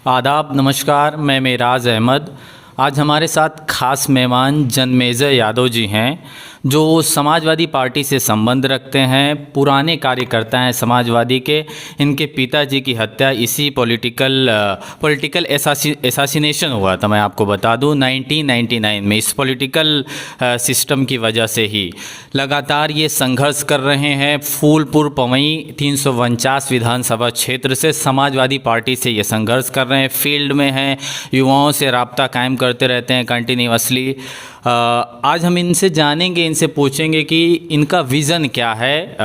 आदाब, नमस्कार। मैं मेराज अहमद। आज हमारे साथ खास मेहमान जन्मेजय यादव जी हैं, जो समाजवादी पार्टी से संबंध रखते हैं, पुराने कार्यकर्ता हैं समाजवादी के। इनके पिताजी की हत्या इसी पॉलिटिकल एसासिनेशन हुआ था, मैं आपको बता दूं, 1999 में। इस पॉलिटिकल सिस्टम की वजह से ही लगातार ये संघर्ष कर रहे हैं। फूलपुर पवई 349 विधानसभा क्षेत्र से समाजवादी पार्टी से ये संघर्ष कर रहे हैं, फील्ड में हैं, युवाओं से राब्ता कायम करते रहते हैं कंटिन्यूअसली। आज हम इनसे जानेंगे, इनसे पूछेंगे कि इनका विज़न क्या है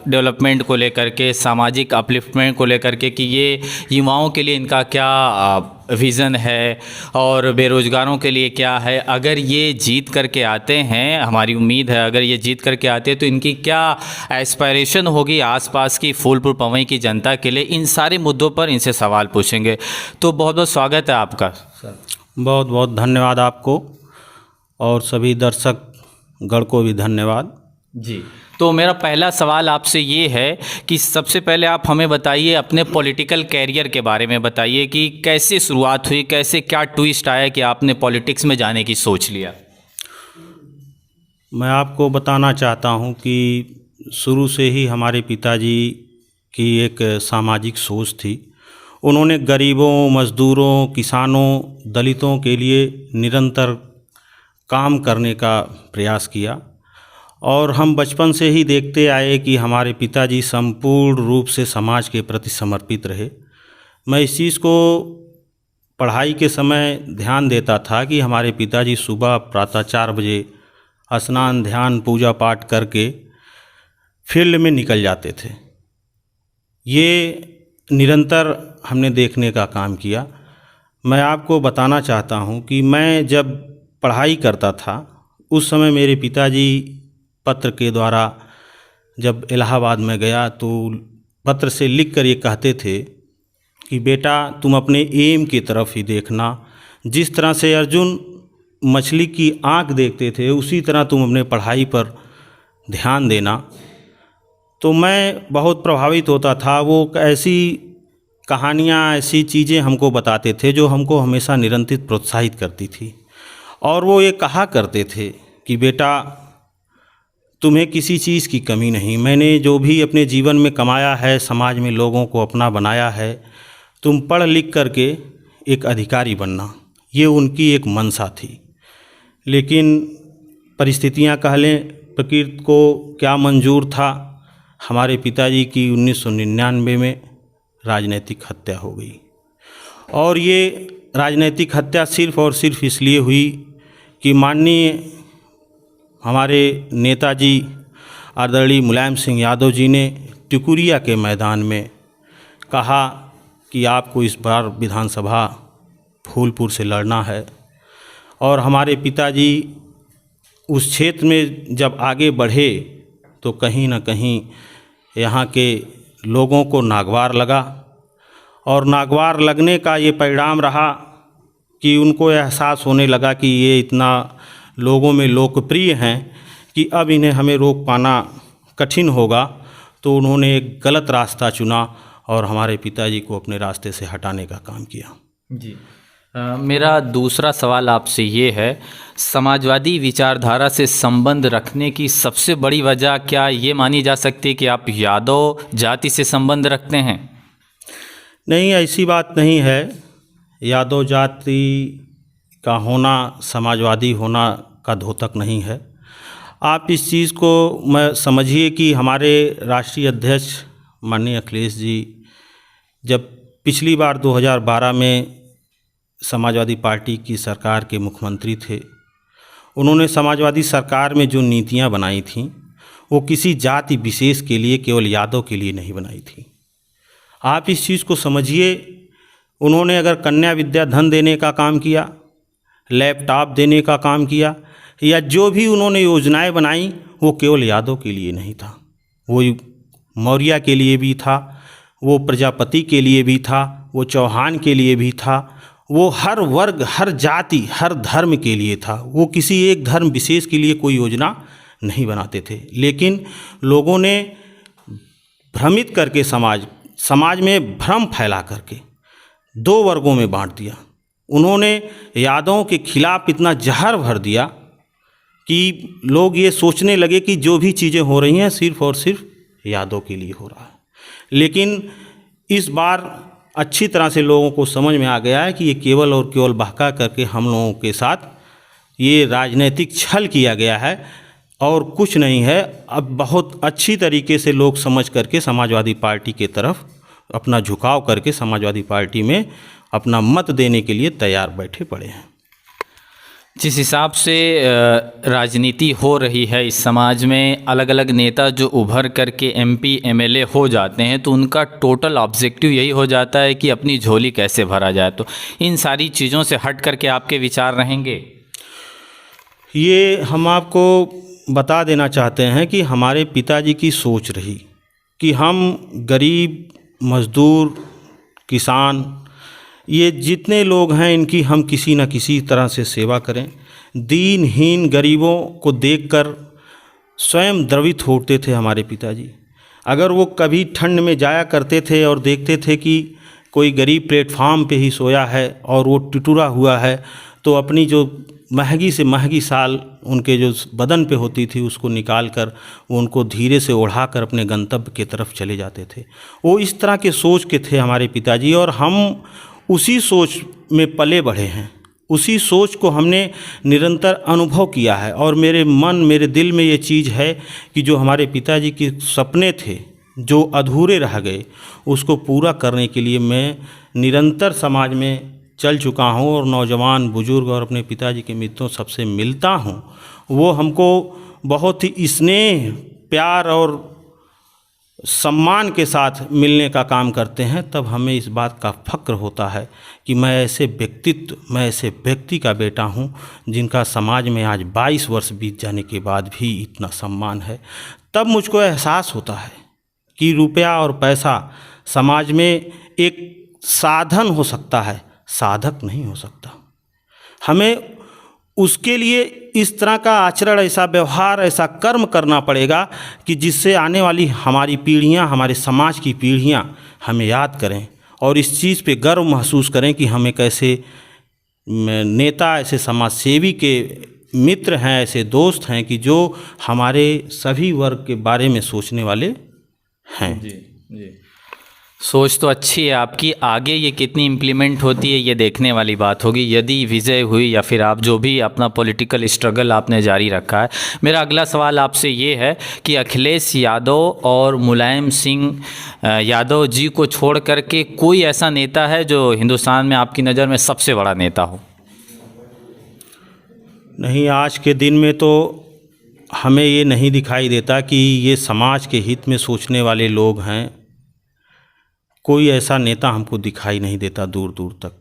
डेवलपमेंट को लेकर के, सामाजिक अपलिफ्टमेंट को लेकर के, कि ये युवाओं के लिए इनका क्या विज़न है और बेरोज़गारों के लिए क्या है। अगर ये जीत करके आते हैं, हमारी उम्मीद है अगर ये जीत करके आते हैं तो इनकी क्या एस्पायरेशन होगी आसपास की फूलपुर पवई की जनता के लिए। इन सारे मुद्दों पर इनसे सवाल पूछेंगे। तो बहुत बहुत स्वागत है आपका सर। बहुत बहुत धन्यवाद आपको और सभी दर्शक गण को भी धन्यवाद जी। तो मेरा पहला सवाल आपसे ये है कि सबसे पहले आप हमें बताइए, अपने पॉलिटिकल कैरियर के बारे में बताइए कि कैसे शुरुआत हुई, कैसे क्या ट्विस्ट आया कि आपने पॉलिटिक्स में जाने की सोच लिया। मैं आपको बताना चाहता हूं कि शुरू से ही हमारे पिताजी की एक सामाजिक सोच थी। उन्होंने गरीबों, मज़दूरों, किसानों, दलितों के लिए निरंतर काम करने का प्रयास किया और हम बचपन से ही देखते आए कि हमारे पिताजी संपूर्ण रूप से समाज के प्रति समर्पित रहे। मैं इस चीज़ को पढ़ाई के समय ध्यान देता था कि हमारे पिताजी सुबह प्रातः 4 बजे स्नान, ध्यान, पूजा पाठ करके फील्ड में निकल जाते थे। ये निरंतर हमने देखने का काम किया। मैं आपको बताना चाहता हूँ कि मैं जब पढ़ाई करता था उस समय मेरे पिताजी पत्र के द्वारा जब इलाहाबाद में गया तो पत्र से लिख कर ये कहते थे कि बेटा तुम अपने एम की तरफ ही देखना। जिस तरह से अर्जुन मछली की आँख देखते थे उसी तरह तुम अपने पढ़ाई पर ध्यान देना। तो मैं बहुत प्रभावित होता था। वो ऐसी कहानियाँ, ऐसी चीज़ें हमको बताते थे जो हमको हमेशा निरंतर प्रोत्साहित करती थी। और वो ये कहा करते थे कि बेटा तुम्हें किसी चीज़ की कमी नहीं, मैंने जो भी अपने जीवन में कमाया है, समाज में लोगों को अपना बनाया है, तुम पढ़ लिख करके एक अधिकारी बनना। ये उनकी एक मंशा थी। लेकिन परिस्थितियां कह लें, प्रकृति को क्या मंजूर था, हमारे पिताजी की 1999 में राजनीतिक हत्या हो गई। और ये राजनीतिक हत्या सिर्फ़ और सिर्फ इसलिए हुई कि माननीय हमारे नेताजी आदरणीय मुलायम सिंह यादव जी ने टिकुरिया के मैदान में कहा कि आपको इस बार विधानसभा फूलपुर से लड़ना है। और हमारे पिताजी उस क्षेत्र में जब आगे बढ़े तो कहीं ना कहीं यहाँ के लोगों को नागवार लगा और नागवार लगने का ये परिणाम रहा कि उनको एहसास होने लगा कि ये इतना लोगों में लोकप्रिय हैं कि अब इन्हें हमें रोक पाना कठिन होगा। तो उन्होंने एक गलत रास्ता चुना और हमारे पिताजी को अपने रास्ते से हटाने का काम किया। जी। मेरा दूसरा सवाल आपसे ये है, समाजवादी विचारधारा से संबंध रखने की सबसे बड़ी वजह क्या ये मानी जा सकती है कि आप यादव जाति से संबंध रखते हैं? नहीं, ऐसी बात नहीं है। यादव जाति का होना समाजवादी होना का द्योतक नहीं है। आप इस चीज़ को मैं समझिए कि हमारे राष्ट्रीय अध्यक्ष माननीय अखिलेश जी जब पिछली बार 2012 में समाजवादी पार्टी की सरकार के मुख्यमंत्री थे, उन्होंने समाजवादी सरकार में जो नीतियां बनाई थीं वो किसी जाति विशेष के लिए, केवल यादव के लिए नहीं बनाई थी। आप इस चीज़ को समझिए। उन्होंने अगर कन्या विद्या धन देने का काम किया, लैपटॉप देने का काम किया, या जो भी उन्होंने योजनाएं बनाई वो केवल यादव के लिए नहीं था, वो मौर्य के लिए भी था, वो प्रजापति के लिए भी था, वो चौहान के लिए भी था, वो हर वर्ग, हर जाति, हर धर्म के लिए था। वो किसी एक धर्म विशेष के लिए कोई योजना नहीं बनाते थे। लेकिन लोगों ने भ्रमित करके समाज में भ्रम फैला करके दो वर्गों में बांट दिया। उन्होंने यादवों के खिलाफ इतना जहर भर दिया कि लोग ये सोचने लगे कि जो भी चीज़ें हो रही हैं सिर्फ और सिर्फ यादव के लिए हो रहा है। लेकिन इस बार अच्छी तरह से लोगों को समझ में आ गया है कि ये केवल और केवल बहका करके हम लोगों के साथ ये राजनीतिक छल किया गया है और कुछ नहीं है। अब बहुत अच्छी तरीके से लोग समझ करके समाजवादी पार्टी के तरफ अपना झुकाव करके समाजवादी पार्टी में अपना मत देने के लिए तैयार बैठे पड़े हैं। जिस हिसाब से राजनीति हो रही है इस समाज में, अलग अलग नेता जो उभर करके MP MLA हो जाते हैं तो उनका टोटल ऑब्जेक्टिव यही हो जाता है कि अपनी झोली कैसे भरा जाए। तो इन सारी चीज़ों से हट करके आपके विचार रहेंगे? ये हम आपको बता देना चाहते हैं कि हमारे पिताजी की सोच रही कि हम गरीब, मजदूर, किसान, ये जितने लोग हैं इनकी हम किसी न किसी तरह से सेवा करें। दीनहीन गरीबों को देखकर स्वयं द्रवित होते थे हमारे पिताजी। अगर वो कभी ठंड में जाया करते थे और देखते थे कि कोई गरीब प्लेटफार्म पे ही सोया है और वो टुटुरा हुआ है, तो अपनी जो महंगी से महंगी शाल उनके जो बदन पे होती थी उसको निकाल कर वो उनको धीरे से ओढ़ाकर अपने गंतव्य की तरफ चले जाते थे। वो इस तरह के सोच के थे हमारे पिताजी और हम उसी सोच में पले बढ़े हैं। उसी सोच को हमने निरंतर अनुभव किया है और मेरे दिल में ये चीज़ है कि जो हमारे पिताजी के सपने थे जो अधूरे रह गए उसको पूरा करने के लिए मैं निरंतर समाज में चल चुका हूँ और नौजवान, बुजुर्ग और अपने पिताजी के मित्रों सबसे मिलता हूँ। वो हमको बहुत ही स्नेह, प्यार और सम्मान के साथ मिलने का काम करते हैं। तब हमें इस बात का फ़क्र होता है कि मैं ऐसे व्यक्ति का बेटा हूँ जिनका समाज में आज 22 वर्ष बीत जाने के बाद भी इतना सम्मान है। तब मुझको एहसास होता है कि रुपया और पैसा समाज में एक साधन हो सकता है, साधक नहीं हो सकता। हमें उसके लिए इस तरह का आचरण, ऐसा व्यवहार, ऐसा कर्म करना पड़ेगा कि जिससे आने वाली हमारी पीढ़ियां, हमारे समाज की पीढ़ियां हमें याद करें और इस चीज़ पे गर्व महसूस करें कि हम एक ऐसे नेता, ऐसे समाज सेवी के मित्र हैं, ऐसे दोस्त हैं कि जो हमारे सभी वर्ग के बारे में सोचने वाले हैं। जी जी, सोच तो अच्छी है आपकी। आगे ये कितनी इम्प्लीमेंट होती है ये देखने वाली बात होगी, यदि विजय हुई या फिर आप जो भी अपना पॉलिटिकल स्ट्रगल आपने जारी रखा है। मेरा अगला सवाल आपसे ये है कि अखिलेश यादव और मुलायम सिंह यादव जी को छोड़ करके कोई ऐसा नेता है जो हिंदुस्तान में आपकी नज़र में सबसे बड़ा नेता हो? नहीं, आज के दिन में तो हमें ये नहीं दिखाई देता कि ये समाज के हित में सोचने वाले लोग हैं। कोई ऐसा नेता हमको दिखाई नहीं देता दूर दूर तक।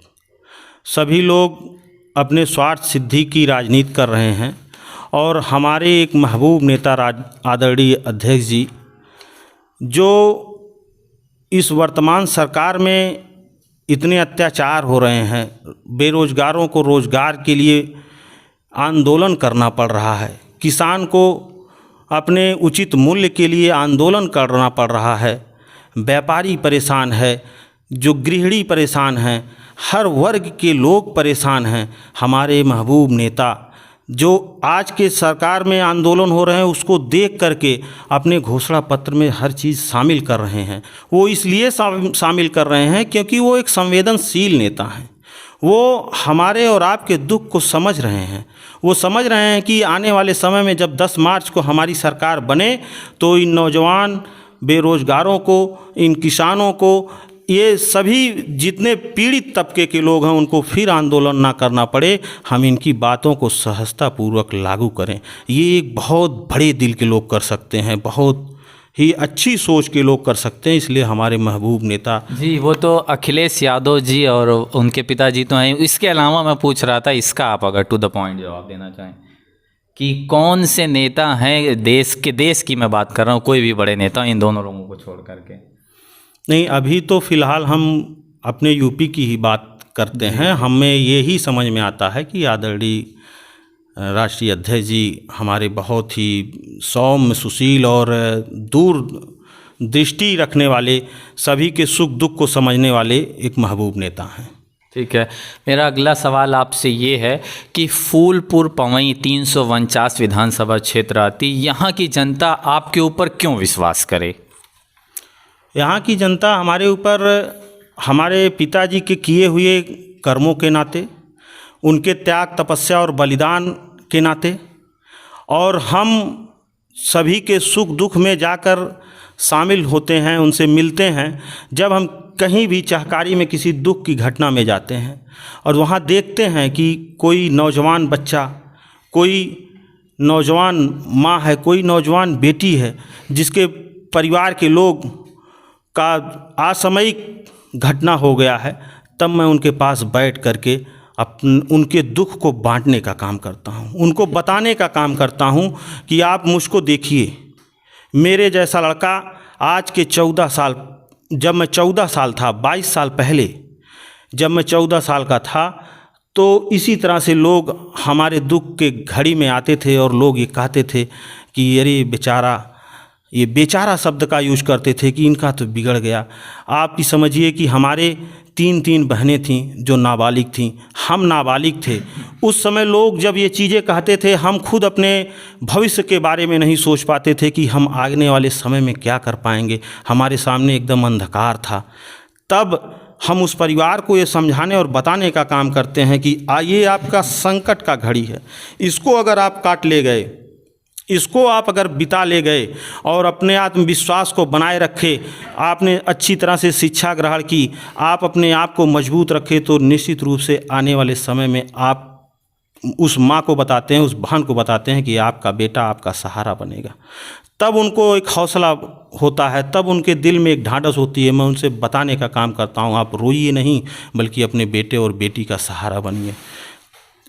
सभी लोग अपने स्वार्थ सिद्धि की राजनीति कर रहे हैं और हमारे एक महबूब नेता आदरणीय अध्यक्ष जी, जो इस वर्तमान सरकार में इतने अत्याचार हो रहे हैं, बेरोजगारों को रोजगार के लिए आंदोलन करना पड़ रहा है, किसान को अपने उचित मूल्य के लिए आंदोलन करना पड़ रहा है, व्यापारी परेशान है, जो गृहिणी परेशान हैं, हर वर्ग के लोग परेशान हैं। हमारे महबूब नेता जो आज के सरकार में आंदोलन हो रहे हैं उसको देख करके अपने घोषणा पत्र में हर चीज़ शामिल कर रहे हैं। वो इसलिए शामिल कर रहे हैं क्योंकि वो एक संवेदनशील नेता हैं। वो हमारे और आपके दुख को समझ रहे हैं। वो समझ रहे हैं कि आने वाले समय में जब 10 मार्च को हमारी सरकार बने तो इन नौजवान बेरोजगारों को, इन किसानों को, ये सभी जितने पीड़ित तबके के लोग हैं उनको फिर आंदोलन ना करना पड़े। हम इनकी बातों को सहजतापूर्वक लागू करें। ये एक बहुत बड़े दिल के लोग कर सकते हैं, बहुत ही अच्छी सोच के लोग कर सकते हैं। इसलिए हमारे महबूब नेता जी, वो तो अखिलेश यादव जी और उनके पिताजी तो हैं। इसके अलावा मैं पूछ रहा था, इसका आप अगर टू द पॉइंट जवाब देना चाहें कि कौन से नेता हैं देश की मैं बात कर रहा हूँ, कोई भी बड़े नेता, इन दोनों लोगों को छोड़ करके? नहीं, अभी तो फ़िलहाल हम अपने यूपी की ही बात करते हैं। हमें ये ही समझ में आता है कि आदरणीय राष्ट्रीय अध्यक्ष जी हमारे बहुत ही सौम्य, सुशील और दूर दृष्टि रखने वाले, सभी के सुख दुख को समझने वाले एक महबूब नेता हैं। ठीक है, मेरा अगला सवाल आपसे ये है कि फूलपुर पवई 349 विधानसभा क्षेत्र आती, यहाँ की जनता आपके ऊपर क्यों विश्वास करे? यहाँ की जनता हमारे ऊपर हमारे पिताजी के किए हुए कर्मों के नाते, उनके त्याग तपस्या और बलिदान के नाते, और हम सभी के सुख दुख में जाकर शामिल होते हैं, उनसे मिलते हैं। जब हम कहीं भी चहकारी में किसी दुख की घटना में जाते हैं और वहाँ देखते हैं कि कोई नौजवान बच्चा, कोई नौजवान माँ है, कोई नौजवान बेटी है, जिसके परिवार के लोग का असामयिक घटना हो गया है, तब मैं उनके पास बैठ करके उनके दुख को बांटने का काम करता हूँ, उनको बताने का काम करता हूँ कि आप मुझको देखिए, मेरे जैसा लड़का आज के 14 साल, जब मैं 14 साल था, 22 साल पहले जब मैं 14 साल का था, तो इसी तरह से लोग हमारे दुख के घड़ी में आते थे और लोग ये कहते थे कि अरे बेचारा, ये बेचारा शब्द का यूज करते थे कि इनका तो बिगड़ गया। आप ही समझिए कि हमारे 3 बहनें थीं जो नाबालिग थीं, हम नाबालिग थे। उस समय लोग जब ये चीज़ें कहते थे, हम खुद अपने भविष्य के बारे में नहीं सोच पाते थे कि हम आने वाले समय में क्या कर पाएंगे, हमारे सामने एकदम अंधकार था। तब हम उस परिवार को ये समझाने और बताने का काम करते हैं कि ये आपका संकट का घड़ी है, इसको अगर आप काट ले गए, इसको आप अगर बिता ले गए और अपने आत्मविश्वास को बनाए रखे, आपने अच्छी तरह से शिक्षा ग्रहण की, आप अपने आप को मजबूत रखे, तो निश्चित रूप से आने वाले समय में आप उस माँ को बताते हैं, उस बहन को बताते हैं कि आपका बेटा आपका सहारा बनेगा। तब उनको एक हौसला होता है, तब उनके दिल में एक ढाढ़स होती है। मैं उनसे बताने का काम करता हूँ, आप रोइए नहीं, बल्कि अपने बेटे और बेटी का सहारा बनिए।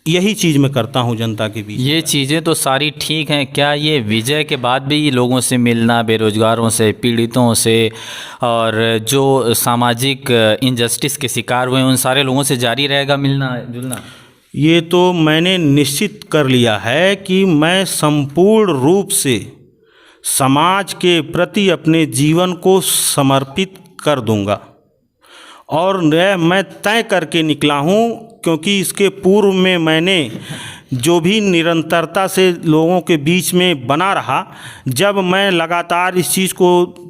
यही चीज़ मैं करता हूँ जनता के बीच। ये चीज़ें तो सारी ठीक हैं, क्या ये विजय के बाद भी लोगों से मिलना, बेरोजगारों से, पीड़ितों से, और जो सामाजिक इनजस्टिस के शिकार हुए उन सारे लोगों से जारी रहेगा मिलना जुलना? ये तो मैंने निश्चित कर लिया है कि मैं संपूर्ण रूप से समाज के प्रति अपने जीवन को समर्पित कर दूंगा, और मैं तय करके निकला हूँ, क्योंकि इसके पूर्व में मैंने जो भी निरंतरता से लोगों के बीच में बना रहा, जब मैं लगातार इस चीज़ को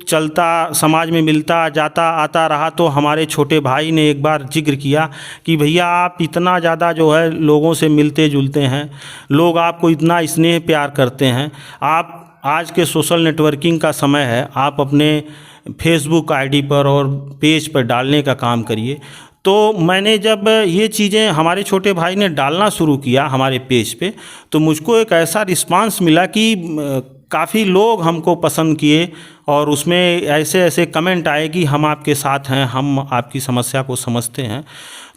चलता, समाज में मिलता जाता आता रहा, तो हमारे छोटे भाई ने एक बार जिक्र किया कि भैया आप इतना ज़्यादा जो है लोगों से मिलते जुलते हैं, लोग आपको इतना स्नेह प्यार करते हैं, आप आज के सोशल नेटवर्किंग का समय है, आप अपने फेसबुक आईडी पर और पेज पर डालने का काम करिए। तो मैंने जब ये चीज़ें हमारे छोटे भाई ने डालना शुरू किया हमारे पेज पे, तो मुझको एक ऐसा रिस्पांस मिला कि काफ़ी लोग हमको पसंद किए, और उसमें ऐसे ऐसे कमेंट आए कि हम आपके साथ हैं, हम आपकी समस्या को समझते हैं।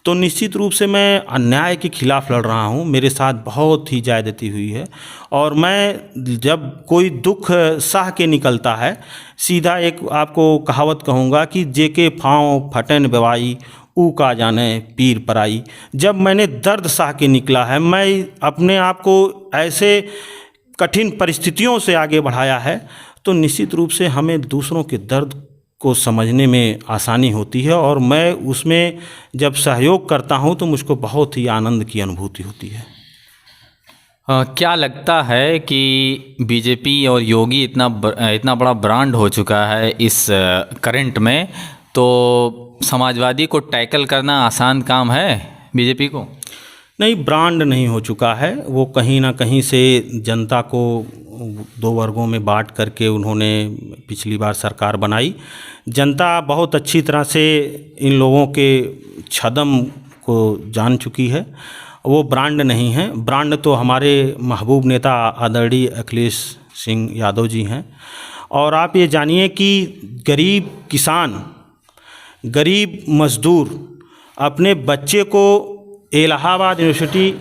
तो निश्चित रूप से मैं अन्याय के खिलाफ़ लड़ रहा हूँ, मेरे साथ बहुत ही ज़्यादती हुई है, और मैं जब कोई दुख सह के निकलता है, सीधा एक आपको कहावत कहूँगा कि जेके फाँव फटन बेवाई ऊ का जाने पीर पराई। जब मैंने दर्द सह के निकला है, मैं अपने आप को ऐसे कठिन परिस्थितियों से आगे बढ़ाया है, तो निश्चित रूप से हमें दूसरों के दर्द को समझने में आसानी होती है, और मैं उसमें जब सहयोग करता हूं तो मुझको बहुत ही आनंद की अनुभूति होती है। क्या लगता है कि बीजेपी और योगी इतना बड़ा ब्रांड हो चुका है इस करंट में, तो समाजवादी को टैकल करना आसान काम है बीजेपी को? नहीं, ब्रांड नहीं हो चुका है, वो कहीं ना कहीं से जनता को 2 वर्गों में बांट करके उन्होंने पिछली बार सरकार बनाई। जनता बहुत अच्छी तरह से इन लोगों के छदम को जान चुकी है, वो ब्रांड नहीं है। ब्रांड तो हमारे महबूब नेता आदरणीय अखिलेश सिंह यादव जी हैं। और आप ये जानिए कि गरीब किसान, गरीब मजदूर अपने बच्चे को इलाहाबाद यूनिवर्सिटी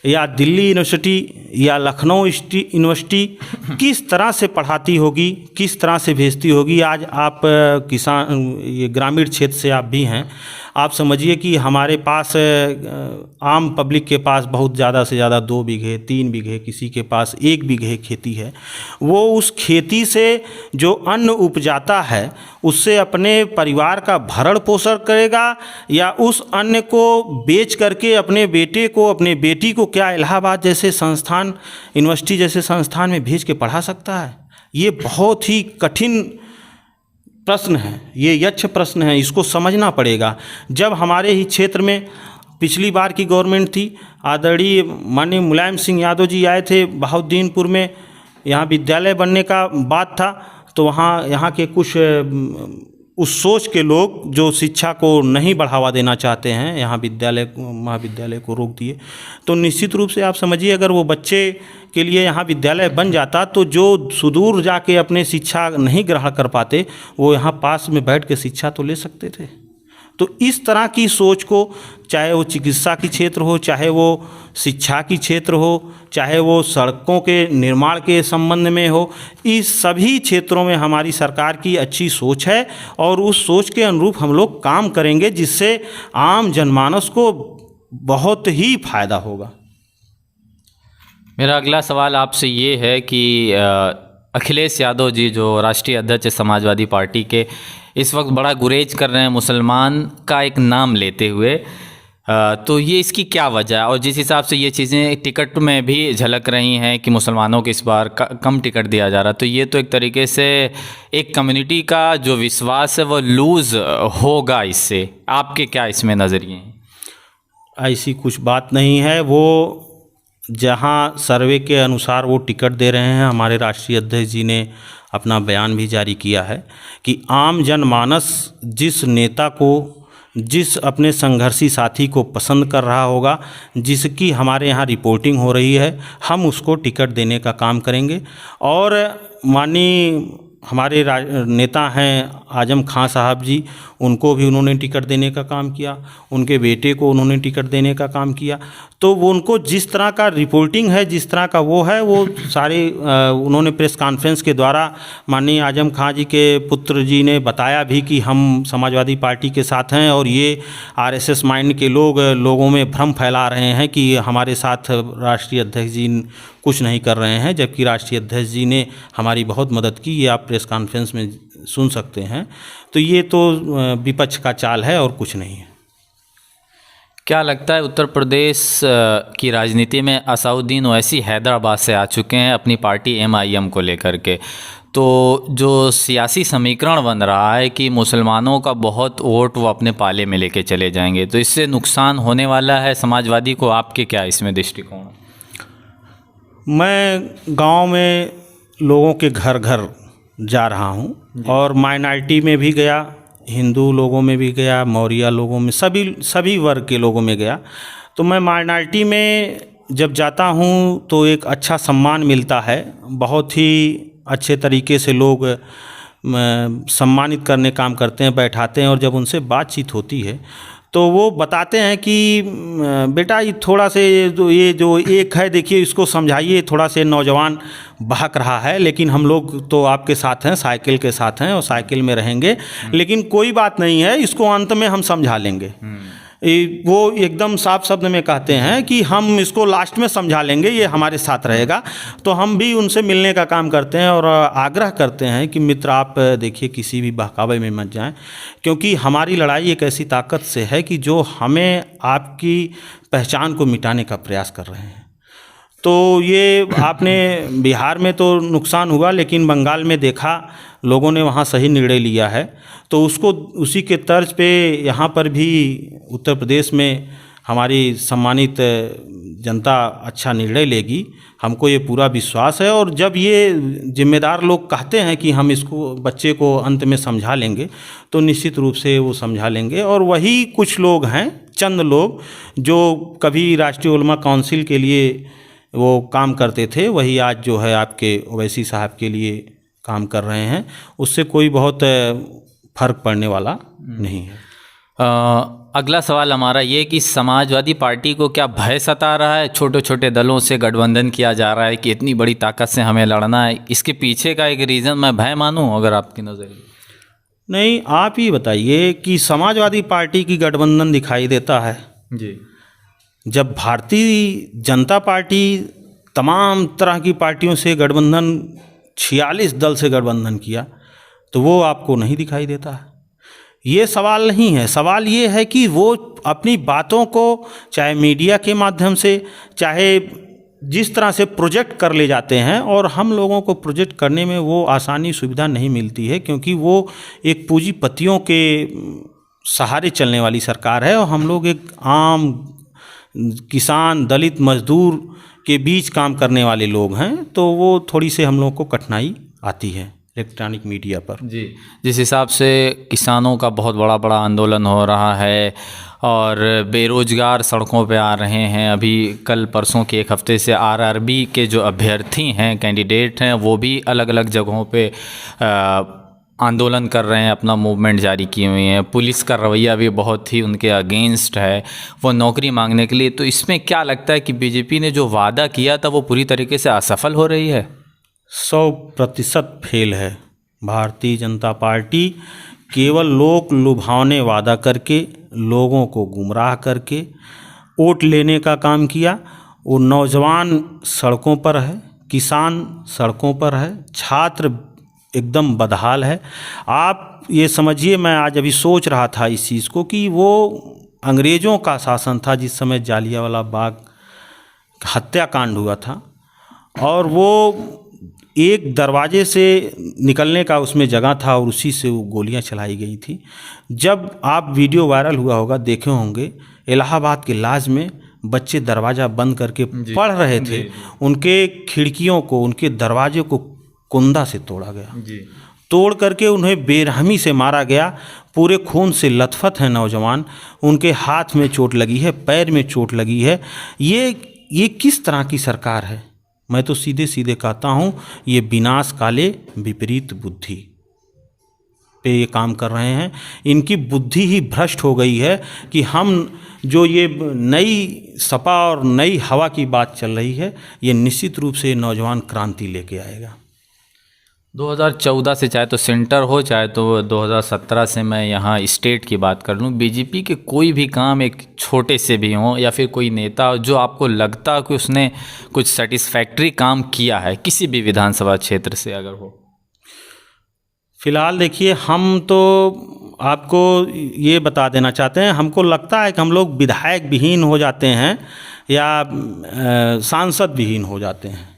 या दिल्ली यूनिवर्सिटी या लखनऊ यूनिवर्सिटी किस तरह से पढ़ाती होगी, किस तरह से भेजती होगी। आज आप किसान, ये ग्रामीण क्षेत्र से आप भी हैं, आप समझिए कि हमारे पास आम पब्लिक के पास बहुत ज़्यादा से ज़्यादा 2 बीघे 3 बीघे, किसी के पास 1 बीघे खेती है। वो उस खेती से जो अन्न उपजाता है उससे अपने परिवार का भरण पोषण करेगा, या उस अन्न को बेच करके अपने बेटे को, अपने बेटी को क्या इलाहाबाद जैसे संस्थान, यूनिवर्सिटी जैसे संस्थान में भेज के पढ़ा सकता है? ये बहुत ही कठिन प्रश्न है, ये यक्ष प्रश्न है, इसको समझना पड़ेगा। जब हमारे ही क्षेत्र में पिछली बार की गवर्नमेंट थी, आदरणीय माननीय मुलायम सिंह यादव जी आए थे बहाउद्दीनपुर में, यहाँ विद्यालय बनने का बात था, तो वहाँ यहाँ के कुछ उस सोच के लोग जो शिक्षा को नहीं बढ़ावा देना चाहते हैं, यहाँ विद्यालय महाविद्यालय को रोक दिए। तो निश्चित रूप से आप समझिए, अगर वो बच्चे के लिए यहाँ विद्यालय बन जाता तो जो सुदूर जाके अपने शिक्षा नहीं ग्रहण कर पाते, वो यहाँ पास में बैठ के शिक्षा तो ले सकते थे। तो इस तरह की सोच को, चाहे वो चिकित्सा की क्षेत्र हो, चाहे वो शिक्षा की क्षेत्र हो, चाहे वो सड़कों के निर्माण के संबंध में हो, इस सभी क्षेत्रों में हमारी सरकार की अच्छी सोच है और उस सोच के अनुरूप हम लोग काम करेंगे, जिससे आम जनमानस को बहुत ही फायदा होगा। मेरा अगला सवाल आपसे ये है कि अखिलेश यादव जी जो राष्ट्रीय अध्यक्ष समाजवादी पार्टी के, इस वक्त बड़ा गुरेज कर रहे हैं मुसलमान का एक नाम लेते हुए, तो ये इसकी क्या वजह है? और जिस हिसाब से ये चीज़ें टिकट में भी झलक रही हैं कि मुसलमानों को इस बार कम टिकट दिया जा रहा, तो ये तो एक तरीके से एक कम्युनिटी का जो विश्वास है वो लूज़ होगा इससे। आपके क्या इसमें नज़रिए हैं? ऐसी कुछ बात नहीं है। वो जहाँ सर्वे के अनुसार वो टिकट दे रहे हैं, हमारे राष्ट्रीय अध्यक्ष जी ने अपना बयान भी जारी किया है कि आम जनमानस जिस नेता को, जिस अपने संघर्षी साथी को पसंद कर रहा होगा, जिसकी हमारे यहाँ रिपोर्टिंग हो रही है, हम उसको टिकट देने का काम करेंगे। और माननीय हमारे नेता हैं आजम खां साहब जी, उनको भी उन्होंने टिकट देने का काम किया, उनके बेटे को उन्होंने टिकट देने का काम किया। तो वो उनको जिस तरह का रिपोर्टिंग है, जिस तरह का वो है, वो सारे उन्होंने प्रेस कॉन्फ्रेंस के द्वारा माननीय आजम खां जी के पुत्र जी ने बताया भी कि हम समाजवादी पार्टी के साथ हैं, और ये आरएसएस माइंड के लोग लोगों में भ्रम फैला रहे हैं कि हमारे साथ राष्ट्रीय अध्यक्ष जी कुछ नहीं कर रहे हैं, जबकि राष्ट्रीय अध्यक्ष जी ने हमारी बहुत मदद की। ये आप प्रेस कॉन्फ्रेंस में सुन सकते हैं। तो ये तो विपक्ष का चाल है और कुछ नहीं है। क्या लगता है उत्तर प्रदेश की राजनीति में असाउद्दीन ओवैसी हैदराबाद से आ चुके हैं अपनी पार्टी MIM को लेकर के, तो जो सियासी समीकरण बन रहा है कि मुसलमानों का बहुत वोट वो अपने पाले में लेके चले जाएंगे, तो इससे नुकसान होने वाला है समाजवादी को। आपके क्या इसमें दृष्टिकोण? मैं गांव में लोगों के घर घर जा रहा हूं और माइनॉरिटी में भी गया, हिंदू लोगों में भी गया, मौर्य लोगों में, सभी वर्ग के लोगों में गया। तो मैं माइनॉरिटी में जब जाता हूं तो एक अच्छा सम्मान मिलता है, बहुत ही अच्छे तरीके से लोग सम्मानित करने काम करते हैं, बैठाते हैं, और जब उनसे बातचीत होती है तो वो बताते हैं कि बेटा ये थोड़ा से ये जो एक है, देखिए इसको समझाइए, थोड़ा से नौजवान बहक रहा है, लेकिन हम लोग तो आपके साथ हैं, साइकिल के साथ हैं और साइकिल में रहेंगे, लेकिन कोई बात नहीं है, इसको अंत में हम समझा लेंगे। वो एकदम साफ शब्द में कहते हैं कि हम इसको लास्ट में समझा लेंगे, ये हमारे साथ रहेगा। तो हम भी उनसे मिलने का काम करते हैं और आग्रह करते हैं कि मित्र आप देखिए किसी भी बहकावे में मत जाएं, क्योंकि हमारी लड़ाई एक ऐसी ताकत से है कि जो हमें आपकी पहचान को मिटाने का प्रयास कर रहे हैं। तो ये आपने बिहार में तो नुकसान हुआ, लेकिन बंगाल में देखा लोगों ने वहाँ सही निर्णय लिया है, तो उसको उसी के तर्ज पे यहाँ पर भी उत्तर प्रदेश में हमारी सम्मानित जनता अच्छा निर्णय लेगी, हमको ये पूरा विश्वास है। और जब ये जिम्मेदार लोग कहते हैं कि हम इसको बच्चे को अंत में समझा लेंगे, तो निश्चित रूप से वो समझा लेंगे। और वही कुछ लोग हैं, चंद लोग, जो कभी राष्ट्रीय उलमा काउंसिल के लिए वो काम करते थे, वही आज जो है आपके ओवैसी साहब के लिए काम कर रहे हैं, उससे कोई बहुत फर्क पड़ने वाला नहीं है। अगला सवाल हमारा ये कि समाजवादी पार्टी को क्या भय सता रहा है? छोटे छोटे दलों से गठबंधन किया जा रहा है कि इतनी बड़ी ताकत से हमें लड़ना है, इसके पीछे का एक रीज़न मैं भय मानूं अगर आपकी नज़र? नहीं, आप ही बताइए कि समाजवादी पार्टी की गठबंधन दिखाई देता है, जी जब भारतीय जनता पार्टी तमाम तरह की पार्टियों से गठबंधन 46 दल से गठबंधन किया, तो वो आपको नहीं दिखाई देता है। ये सवाल नहीं है, सवाल ये है कि वो अपनी बातों को चाहे मीडिया के माध्यम से, चाहे जिस तरह से प्रोजेक्ट कर ले जाते हैं, और हम लोगों को प्रोजेक्ट करने में वो आसानी सुविधा नहीं मिलती है, क्योंकि वो एक पूंजीपतियों के सहारे चलने वाली सरकार है और हम लोग एक आम किसान, दलित, मजदूर के बीच काम करने वाले लोग हैं, तो वो थोड़ी से हम लोग को कठिनाई आती है इलेक्ट्रॉनिक मीडिया पर। जी, जिस हिसाब से किसानों का बहुत बड़ा आंदोलन हो रहा है और बेरोजगार सड़कों पे आ रहे हैं, अभी कल परसों के एक हफ्ते से आरआरबी के जो अभ्यर्थी हैं, कैंडिडेट हैं, वो भी अलग अलग जगहों पे आंदोलन कर रहे हैं, अपना मूवमेंट जारी किए हुए हैं। पुलिस का रवैया भी बहुत ही उनके अगेंस्ट है वो नौकरी मांगने के लिए। तो इसमें क्या लगता है कि बीजेपी ने जो वादा किया था वो पूरी तरीके से असफल हो रही है? 100% फेल है। भारतीय जनता पार्टी केवल लोक लुभावने वादा करके, लोगों को गुमराह करके वोट लेने का काम किया। वो नौजवान सड़कों पर है, किसान सड़कों पर है, छात्र एकदम बदहाल है। आप ये समझिए, मैं आज अभी सोच रहा था इस चीज़ को कि वो अंग्रेज़ों का शासन था जिस समय जालियांवाला बाग हत्याकांड हुआ था, और वो एक दरवाजे से निकलने का उसमें जगह था और उसी से वो गोलियां चलाई गई थी। जब आप वीडियो वायरल हुआ होगा, देखे होंगे, इलाहाबाद के लाज में बच्चे दरवाज़ा बंद करके पढ़ रहे थे, उनके खिड़कियों को, उनके दरवाजे को कुंदा से तोड़ा गया, तोड़ करके उन्हें बेरहमी से मारा गया। पूरे खून से लथपथ हैं नौजवान, उनके हाथ में चोट लगी है, पैर में चोट लगी है। ये किस तरह की सरकार है? मैं तो सीधे सीधे कहता हूँ, ये विनाश काले विपरीत बुद्धि पे ये काम कर रहे हैं। इनकी बुद्धि ही भ्रष्ट हो गई है कि हम जो ये नई सपा और नई हवा की बात चल रही है, ये निश्चित रूप से नौजवान क्रांति लेके आएगा। 2014 से, चाहे तो सेंटर हो चाहे तो 2017 से, मैं यहाँ स्टेट की बात कर लूँ, बीजेपी के कोई भी काम एक छोटे से भी हों या फिर कोई नेता जो आपको लगता कि उसने कुछ सेटिस्फैक्ट्री काम किया है किसी भी विधानसभा क्षेत्र से अगर हो? फिलहाल देखिए, हम तो आपको ये बता देना चाहते हैं, हमको लगता है कि हम लोग विधायक विहीन हो जाते हैं या सांसद विहीन हो जाते हैं।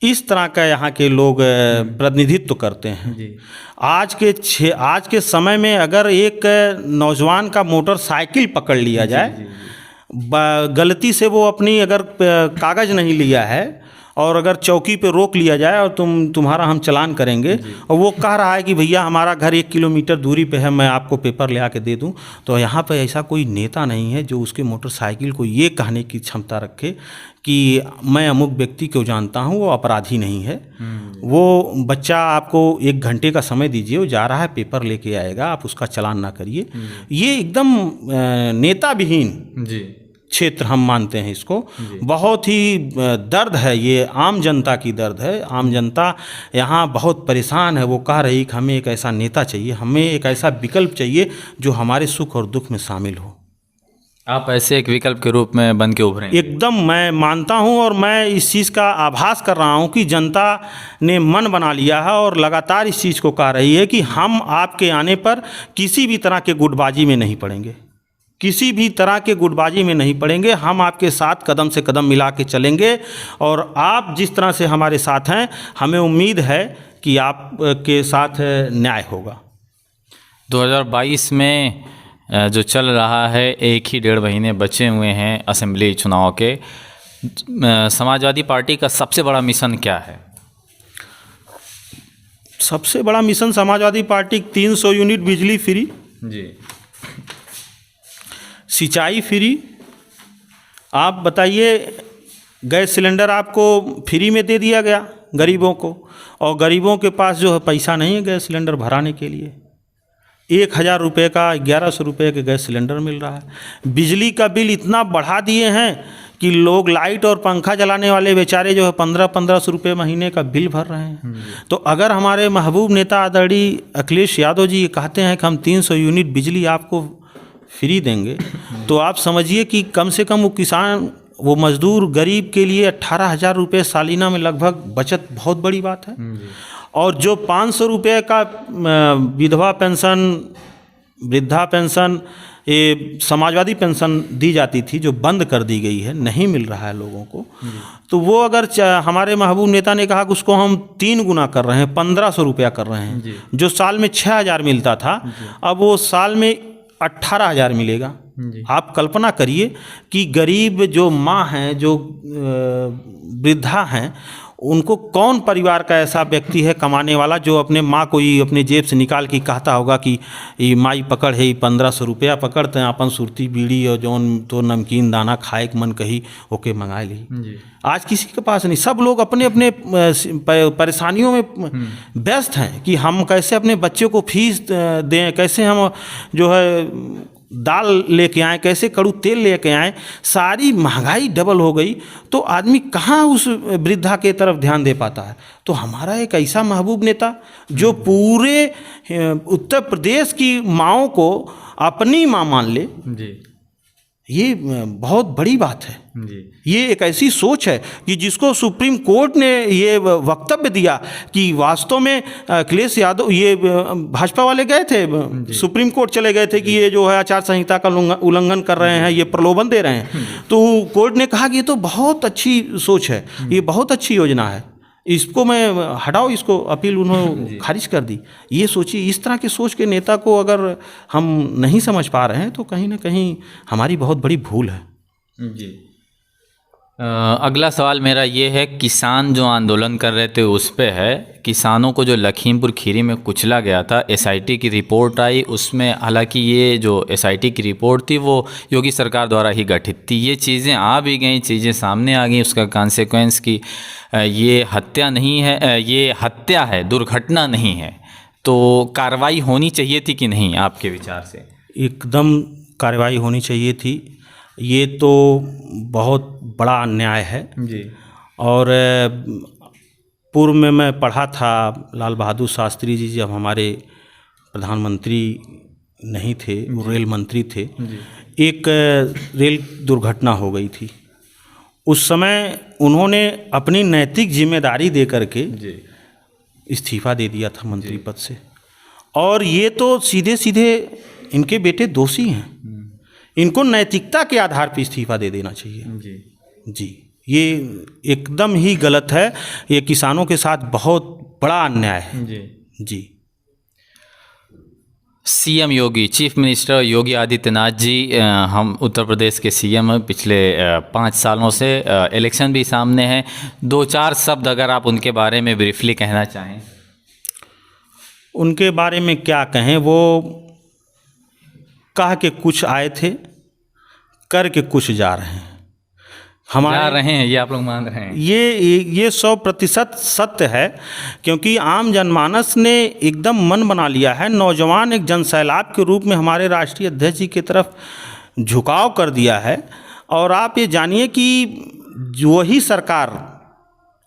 इस तरह का यहाँ के लोग प्रतिनिधित्व करते हैं जी। आज के समय में अगर एक नौजवान का मोटरसाइकिल पकड़ लिया जाए, गलती से वो अपनी अगर कागज़ नहीं लिया है और अगर चौकी पे रोक लिया जाए और तुम्हारा हम चालान करेंगे, और वो कह रहा है कि भैया हमारा घर 1 किलोमीटर दूरी पे है, मैं आपको पेपर ले आके दे दूं, तो यहाँ पे ऐसा कोई नेता नहीं है जो उसके मोटरसाइकिल को ये कहने की क्षमता रखे कि मैं अमुक व्यक्ति को जानता हूँ, वो अपराधी नहीं है। वो बच्चा आपको 1 घंटे का समय दीजिए, वो जा रहा है पेपर लेके आएगा, आप उसका चालान ना करिए। ये एकदम नेता विहीन जी क्षेत्र हम मानते हैं इसको। बहुत ही दर्द है, ये आम जनता की दर्द है। आम जनता यहाँ बहुत परेशान है। वो कह रही कि हमें एक ऐसा नेता चाहिए, हमें एक ऐसा विकल्प चाहिए जो हमारे सुख और दुख में शामिल हो। आप ऐसे एक विकल्प के रूप में बन के उभरे? एकदम मैं मानता हूँ और मैं इस चीज़ का आभास कर रहा हूँ कि जनता ने मन बना लिया है और लगातार इस चीज़ को कह रही है कि हम आपके आने पर किसी भी तरह के गुटबाजी में नहीं पड़ेंगे, किसी भी तरह के गुटबाजी में नहीं पड़ेंगे। हम आपके साथ कदम से कदम मिला के चलेंगे और आप जिस तरह से हमारे साथ हैं, हमें उम्मीद है कि आपके साथ न्याय होगा। 2022 में जो चल रहा है, 1 ही 1.5 महीने बचे हुए हैं असेंबली चुनाव के, समाजवादी पार्टी का सबसे बड़ा मिशन क्या है? सबसे बड़ा मिशन समाजवादी पार्टी 300 यूनिट बिजली फ्री जी, सिंचाई फ्री। आप बताइए, गैस सिलेंडर आपको फ्री में दे दिया गया गरीबों को, और गरीबों के पास जो है पैसा नहीं है गैस सिलेंडर भराने के लिए। 1000 रुपये का 1100 रुपये के गैस सिलेंडर मिल रहा है। बिजली का बिल इतना बढ़ा दिए हैं कि लोग लाइट और पंखा जलाने वाले बेचारे जो है 1500 रुपये महीने का बिल भर रहे हैं। तो अगर हमारे महबूब नेता आदरणीय अखिलेश यादव जी कहते हैं कि हम 300 यूनिट बिजली आपको फ्री देंगे, तो आप समझिए कि कम से कम वो किसान, वो मजदूर गरीब के लिए 18,000 रुपये सालीना में लगभग बचत बहुत बड़ी बात है। और जो 500 रुपये का विधवा पेंशन, वृद्धा पेंशन, ये समाजवादी पेंशन दी जाती थी जो बंद कर दी गई है, नहीं मिल रहा है लोगों को, तो वो अगर हमारे महबूब नेता ने कहा कि उसको हम 3 गुना कर रहे हैं, 1500 रुपया कर रहे हैं, जो साल में 6,000 मिलता था अब वो साल में 18,000 मिलेगा। आप कल्पना करिए कि गरीब जो माँ हैं, जो वृद्धा हैं, उनको कौन परिवार का ऐसा व्यक्ति है कमाने वाला जो अपने माँ को ही अपने जेब से निकाल के कहता होगा कि ये माई पकड़ है, 1500 रुपया पकड़ते हैं, अपन सुरती बीड़ी और जौन तो नमकीन दाना खाए के मन कही ओके मंगा ली। आज किसी के पास नहीं, सब लोग अपने अपने परेशानियों में व्यस्त हैं कि हम कैसे अपने बच्चों को फीस दें, कैसे हम जो है दाल लेके आए, कैसे कड़ू तेल लेके आए। सारी महंगाई डबल हो गई, तो आदमी कहाँ उस वृद्धा के तरफ ध्यान दे पाता है। तो हमारा एक ऐसा महबूब नेता जो पूरे उत्तर प्रदेश की माँओं को अपनी माँ मान ले, ये बहुत बड़ी बात है जी। ये एक ऐसी सोच है कि जिसको सुप्रीम कोर्ट ने ये वक्तव्य दिया कि वास्तव में अखिलेश यादव, ये भाजपा वाले गए थे सुप्रीम कोर्ट चले गए थे कि ये जो है आचार संहिता का उल्लंघन कर रहे हैं, ये प्रलोभन दे रहे हैं। तो कोर्ट ने कहा कि ये तो बहुत अच्छी सोच है, ये बहुत अच्छी योजना है, इसको मैं हटाओ, इसको अपील उन्होंने खारिज कर दी। ये सोचिए, इस तरह के सोच के नेता को अगर हम नहीं समझ पा रहे हैं तो कहीं ना कहीं हमारी बहुत बड़ी भूल है जी। अगला सवाल मेरा ये है, किसान जो आंदोलन कर रहे थे उस पे है, किसानों को जो लखीमपुर खीरी में कुचला गया था, एसआईटी की रिपोर्ट आई, उसमें हालांकि ये जो एसआईटी की रिपोर्ट थी वो योगी सरकार द्वारा ही गठित थी, ये चीज़ें आ भी गई, चीज़ें सामने आ गई, उसका कॉन्सिक्वेंस की ये हत्या नहीं है, ये हत्या है, दुर्घटना नहीं है, तो कार्रवाई होनी चाहिए थी कि नहीं आपके विचार से? एकदम कार्रवाई होनी चाहिए थी, ये तो बहुत बड़ा अन्याय है जी। और पूर्व में मैं पढ़ा था, लाल बहादुर शास्त्री जी जब हमारे प्रधानमंत्री नहीं थे, वो रेल मंत्री थे, एक रेल दुर्घटना हो गई थी। उस समय उन्होंने अपनी नैतिक जिम्मेदारी दे करके इस्तीफा दे दिया था मंत्री पद से, और ये तो सीधे सीधे इनके बेटे दोषी हैं, इनको नैतिकता के आधार पर इस्तीफा दे देना चाहिए जी। ये एकदम ही गलत है, ये किसानों के साथ बहुत बड़ा अन्याय है जी। सीएम योगी, चीफ मिनिस्टर योगी आदित्यनाथ जी, हम उत्तर प्रदेश के सीएम हैं पिछले 5 सालों से, इलेक्शन भी सामने है, 2-4 शब्द अगर आप उनके बारे में ब्रीफली कहना चाहें। उनके बारे में क्या कहें, वो कह के कुछ आए थे, करके कुछ जा रहे हैं, जा रहे हैं, ये आप लोग मान रहे हैं? ये 100% सत्य है, क्योंकि आम जनमानस ने एकदम मन बना लिया है, नौजवान एक जनसैलाब के रूप में हमारे राष्ट्रीय अध्यक्ष जी की तरफ झुकाव कर दिया है। और आप ये जानिए कि वही सरकार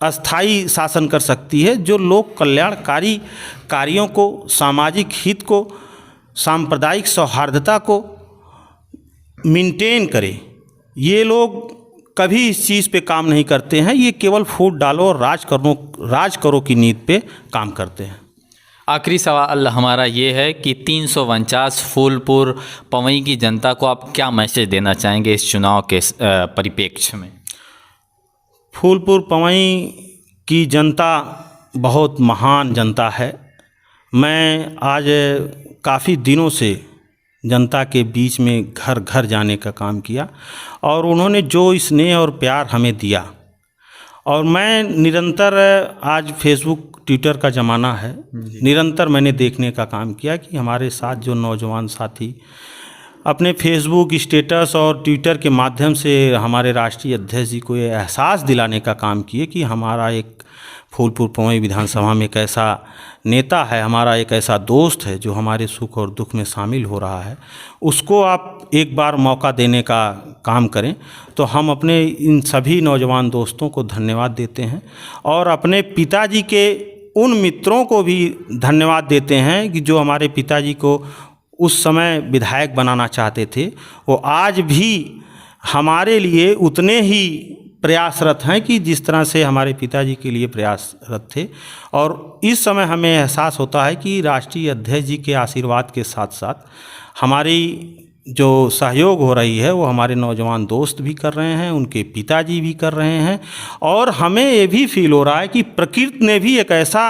अस्थाई शासन कर सकती है जो लोक कल्याणकारी कार्यों को, सामाजिक हित को, सांप्रदायिक सौहार्दता को मेंटेन करे। ये लोग कभी इस चीज़ पे काम नहीं करते हैं, ये केवल फूट डालो और राज करो की नीति पे काम करते हैं। आखिरी सवाल हमारा ये है कि 349 फूलपुर पवई की जनता को आप क्या मैसेज देना चाहेंगे इस चुनाव के परिप्रेक्ष्य में? फूलपुर पवई की जनता बहुत महान जनता है। मैं आज काफ़ी दिनों से जनता के बीच में घर घर जाने का काम किया, और उन्होंने जो स्नेह और प्यार हमें दिया, और मैं निरंतर, आज फेसबुक ट्विटर का ज़माना है, निरंतर मैंने देखने का काम किया कि हमारे साथ जो नौजवान साथी अपने फेसबुक स्टेटस और ट्विटर के माध्यम से हमारे राष्ट्रीय अध्यक्ष जी को ये एहसास दिलाने का काम किए कि हमारा एक फूलपुर पवई विधानसभा में एक ऐसा नेता है, हमारा एक ऐसा दोस्त है जो हमारे सुख और दुख में शामिल हो रहा है, उसको आप एक बार मौका देने का काम करें, तो हम अपने इन सभी नौजवान दोस्तों को धन्यवाद देते हैं और अपने पिताजी के उन मित्रों को भी धन्यवाद देते हैं कि जो हमारे पिताजी को उस समय विधायक बनाना चाहते थे, वो आज भी हमारे लिए उतने ही प्रयासरत हैं कि जिस तरह से हमारे पिताजी के लिए प्रयासरत थे। और इस समय हमें एहसास होता है कि राष्ट्रीय अध्यक्ष जी के आशीर्वाद के साथ साथ हमारी जो सहयोग हो रही है वो हमारे नौजवान दोस्त भी कर रहे हैं, उनके पिताजी भी कर रहे हैं। और हमें ये भी फील हो रहा है कि प्रकृति ने भी एक ऐसा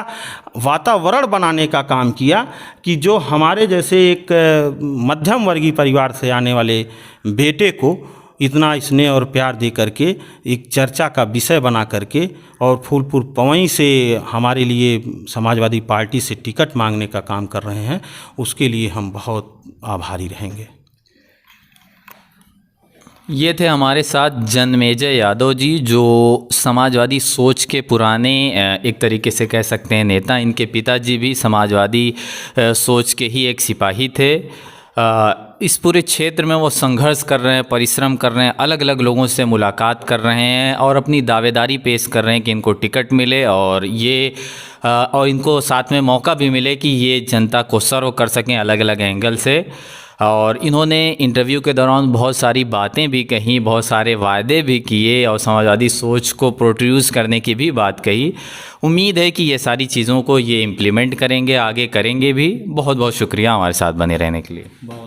वातावरण बनाने का काम किया कि जो हमारे जैसे एक मध्यम वर्गीय परिवार से आने वाले बेटे को इतना स्नेह और प्यार दे करके एक चर्चा का विषय बना करके और फूलपुर पवई से हमारे लिए समाजवादी पार्टी से टिकट मांगने का काम कर रहे हैं, उसके लिए हम बहुत आभारी रहेंगे। ये थे हमारे साथ जन्मेजय यादव जी, जो समाजवादी सोच के पुराने एक तरीके से कह सकते हैं नेता। इनके पिताजी भी समाजवादी सोच के ही एक सिपाही थे। इस पूरे क्षेत्र में वो संघर्ष कर रहे हैं, परिश्रम कर रहे हैं, अलग अलग लोगों से मुलाकात कर रहे हैं और अपनी दावेदारी पेश कर रहे हैं कि इनको टिकट मिले और इनको साथ में मौका भी मिले कि ये जनता को सर्व कर सकें अलग अलग एंगल से। और इन्होंने इंटरव्यू के दौरान बहुत सारी बातें भी कही, बहुत सारे वायदे भी किए और समाजवादी सोच को प्रोड्यूस करने की भी बात कही। उम्मीद है कि ये सारी चीज़ों को ये इम्प्लीमेंट करेंगे, आगे करेंगे भी। बहुत बहुत शुक्रिया हमारे साथ बने रहने के लिए।